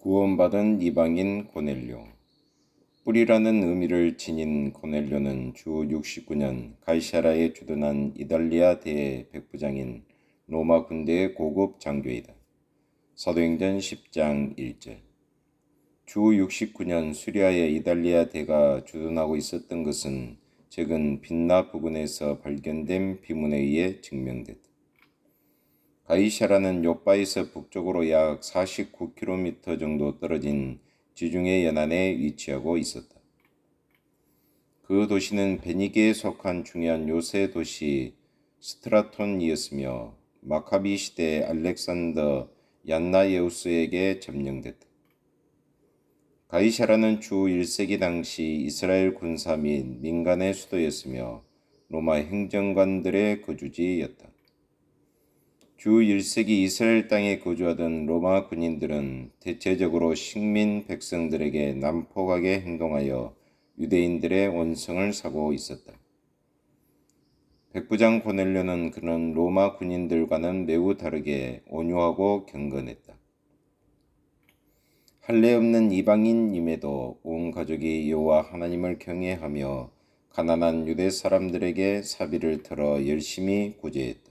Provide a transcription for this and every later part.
구원받은 이방인 고넬료. 뿔이라는 의미를 지닌 고넬료는 주 69년 가이사라에 주둔한 이달리아 대의 백부장인 로마 군대의 고급 장교이다. 사도행전 10장 1절. 주 69년 수리아의 이달리아 대가 주둔하고 있었던 것은 최근 빛나 부근에서 발견된 비문에 의해 증명됐다. 가이사라는 요빠에서 북쪽으로 약 49km 정도 떨어진 지중해 연안에 위치하고 있었다. 그 도시는 베니게에 속한 중요한 요새 도시 스트라톤이었으며 마카비 시대 알렉산더 얀나예우스에게 점령됐다. 가이사라는 주 1세기 당시 이스라엘 군사 및 민간의 수도였으며 로마 행정관들의 거주지였다. 주 1세기 이스라엘 땅에 거주하던 로마 군인들은 대체적으로 식민 백성들에게 난폭하게 행동하여 유대인들의 원성을 사고 있었다. 백부장 고넬료는 그런 로마 군인들과는 매우 다르게 온유하고 경건했다. 할례 없는 이방인임에도 온 가족이 여호와 하나님을 경외하며 가난한 유대 사람들에게 사비를 털어 열심히 구제했다.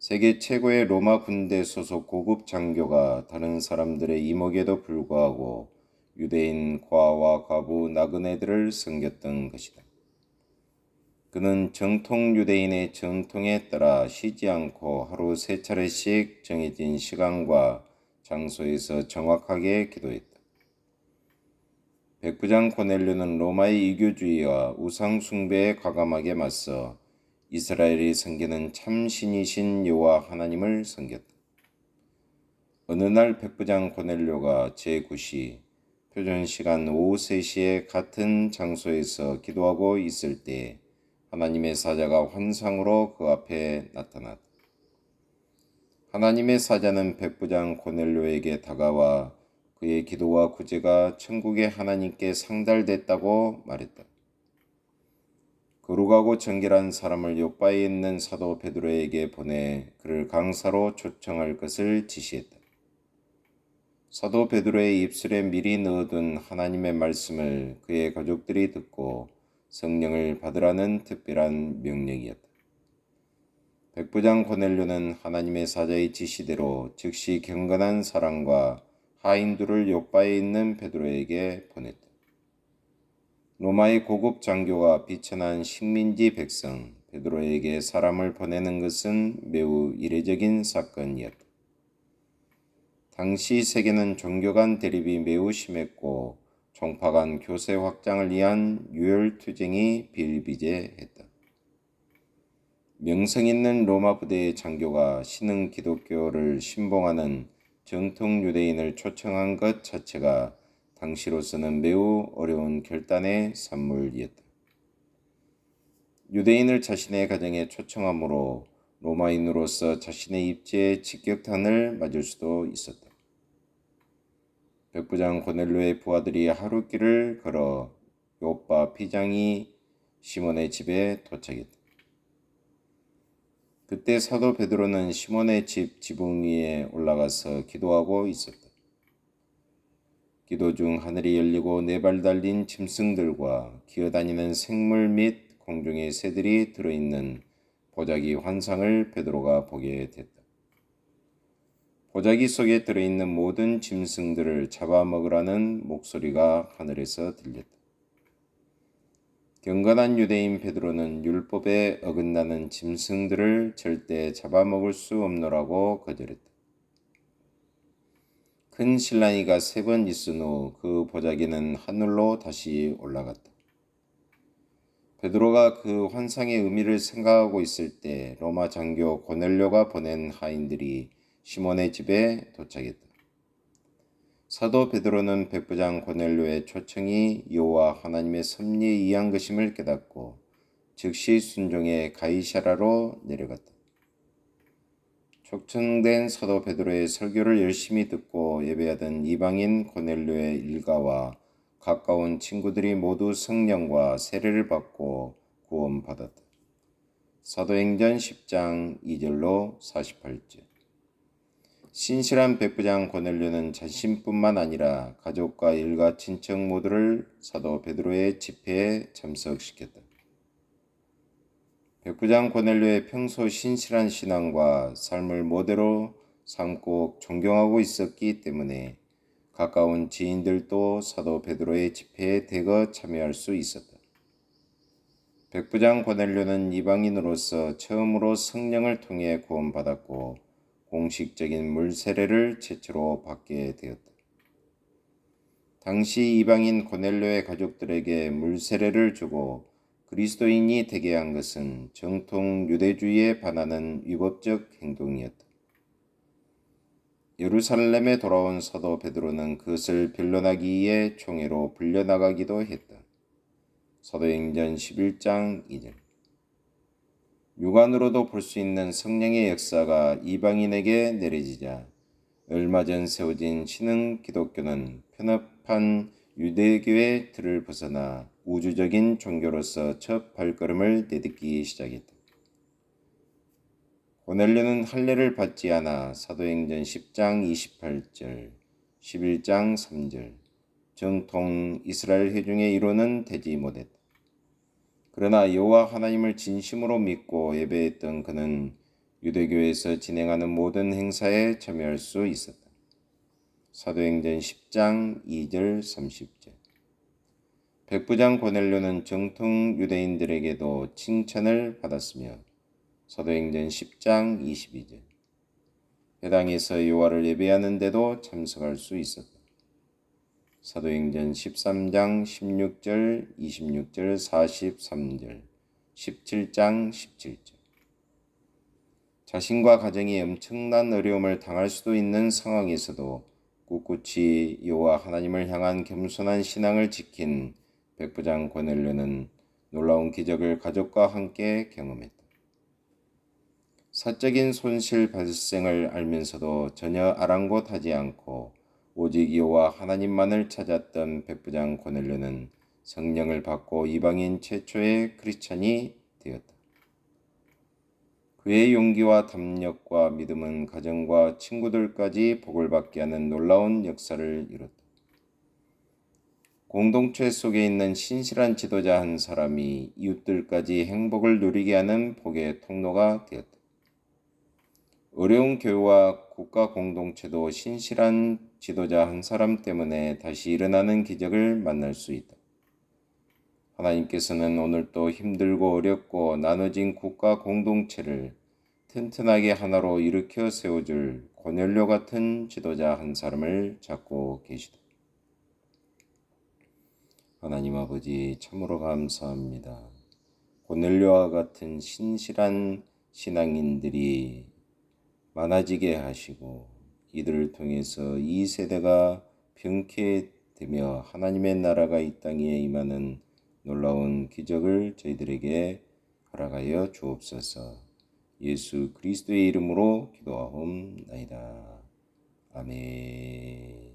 세계 최고의 로마 군대 소속 고급 장교가 다른 사람들의 이목에도 불구하고 유대인 과와 과부 나그네들을 섬겼던 것이다. 그는 정통 유대인의 전통에 따라 쉬지 않고 하루 3차례씩 정해진 시간과 장소에서 정확하게 기도했다. 백부장 고넬료는 로마의 이교주의와 우상 숭배에 과감하게 맞서 이스라엘이 섬기는 참 신이신 여호와 하나님을 섬겼다. 어느 날 백부장 고넬료가 제9시 표준 시간 오후 3시에 같은 장소에서 기도하고 있을 때 하나님의 사자가 환상으로 그 앞에 나타났다. 하나님의 사자는 백부장 고넬료에게 다가와 그의 기도와 구제가 천국의 하나님께 상달됐다고 말했다. 거룩하고 정결한 사람을 요빠에 있는 사도 베드로에게 보내 그를 강사로 초청할 것을 지시했다. 사도 베드로의 입술에 미리 넣어둔 하나님의 말씀을 그의 가족들이 듣고 성령을 받으라는 특별한 명령이었다. 백부장 고넬료는 하나님의 사자의 지시대로 즉시 경건한 사람과 하인들을 요빠에 있는 베드로에게 보냈다. 로마의 고급 장교가 비천한 식민지 백성 베드로에게 사람을 보내는 것은 매우 이례적인 사건이었다. 당시 세계는 종교 간 대립이 매우 심했고 종파 간 교세 확장을 위한 유혈투쟁이 비일비재했다. 명성 있는 로마 부대의 장교가 신흥 기독교를 신봉하는 정통 유대인을 초청한 것 자체가 당시로서는 매우 어려운 결단의 산물이었다. 유대인을 자신의 가정에 초청함으로 로마인으로서 자신의 입지에 직격탄을 맞을 수도 있었다. 백부장 고넬료의 부하들이 하룻길을 걸어 요빠 피장이 시몬의 집에 도착했다. 그때 사도 베드로는 시몬의 집 지붕 위에 올라가서 기도하고 있었다. 기도 중 하늘이 열리고 4발 달린 짐승들과 기어다니는 생물 및 공중의 새들이 들어있는 보자기 환상을 베드로가 보게 됐다. 보자기 속에 들어있는 모든 짐승들을 잡아먹으라는 목소리가 하늘에서 들렸다. 경건한 유대인 베드로는 율법에 어긋나는 짐승들을 절대 잡아먹을 수 없노라고 거절했다. 큰 실랑이가 3번 있은 후 그 보자기는 하늘로 다시 올라갔다. 베드로가 그 환상의 의미를 생각하고 있을 때 로마 장교 고넬료가 보낸 하인들이 시몬의 집에 도착했다. 사도 베드로는 백부장 고넬료의 초청이 여호와 하나님의 섭리에 의한 것임을 깨닫고 즉시 순종해 가이사라로 내려갔다. 초청된 사도 베드로의 설교를 열심히 듣고 예배하던 이방인 고넬료의 일가와 가까운 친구들이 모두 성령과 세례를 받고 구원받았다. 사도행전 10장 2절로 48절. 신실한 백부장 고넬료는 자신뿐만 아니라 가족과 일가 친척 모두를 사도 베드로의 집회에 참석시켰다. 백부장 고넬료의 평소 신실한 신앙과 삶을 모델로 삼고 존경하고 있었기 때문에 가까운 지인들도 사도 베드로의 집회에 대거 참여할 수 있었다. 백부장 고넬료는 이방인으로서 처음으로 성령을 통해 구원받았고 공식적인 물 세례를 최초로 받게 되었다. 당시 이방인 고넬료의 가족들에게 물 세례를 주고 그리스도인이 되게 한 것은 정통 유대주의에 반하는 위법적 행동이었다. 예루살렘에 돌아온 사도 베드로는 그것을 변론하기 위해 총회로 불려나가기도 했다. 사도행전 11장 2절. 육안으로도 볼 수 있는 성령의 역사가 이방인에게 내려지자 얼마 전 세워진 신흥 기독교는 편협한 유대교의 틀을 벗어나 우주적인 종교로서 첫 발걸음을 내딛기 시작했다. 고넬료는 할례를 받지 않아 사도행전 10장 28절, 11장 3절, 정통 이스라엘 회중의 이론은 되지 못했다. 그러나 여호와 하나님을 진심으로 믿고 예배했던 그는 유대교에서 진행하는 모든 행사에 참여할 수 있었다. 사도행전 10장 2절 30절. 백부장 고넬료는 정통 유대인들에게도 칭찬을 받았으며 사도행전 10장 22절. 회당에서 여호와를 예배하는데도 참석할 수 있었다. 사도행전 13장 16절, 26절, 43절, 17장 17절. 자신과 가정이 엄청난 어려움을 당할 수도 있는 상황에서도 꿋꿋이 여호와 하나님을 향한 겸손한 신앙을 지킨 백부장 고넬료는 놀라운 기적을 가족과 함께 경험했다. 사적인 손실 발생을 알면서도 전혀 아랑곳하지 않고 오직 여호와 하나님만을 찾았던 백부장 고넬료는 성령을 받고 이방인 최초의 크리스찬이 되었다. 그의 용기와 담력과 믿음은 가정과 친구들까지 복을 받게 하는 놀라운 역사를 이뤘다. 공동체 속에 있는 신실한 지도자 한 사람이 이웃들까지 행복을 누리게 하는 복의 통로가 되었다. 어려운 교회와 국가 공동체도 신실한 지도자 한 사람 때문에 다시 일어나는 기적을 만날 수 있다. 하나님께서는 오늘도 힘들고 어렵고 나눠진 국가 공동체를 튼튼하게 하나로 일으켜 세워줄 고넬료 같은 지도자 한 사람을 찾고 계시다. 하나님 아버지 참으로 감사합니다. 고넬료와 같은 신실한 신앙인들이 많아지게 하시고 이들을 통해서 이 세대가 병쾌되며 하나님의 나라가 이 땅에 임하는 놀라운 기적을 저희들에게 허락하여 주옵소서. 예수 그리스도의 이름으로 기도하옵나이다. 아멘.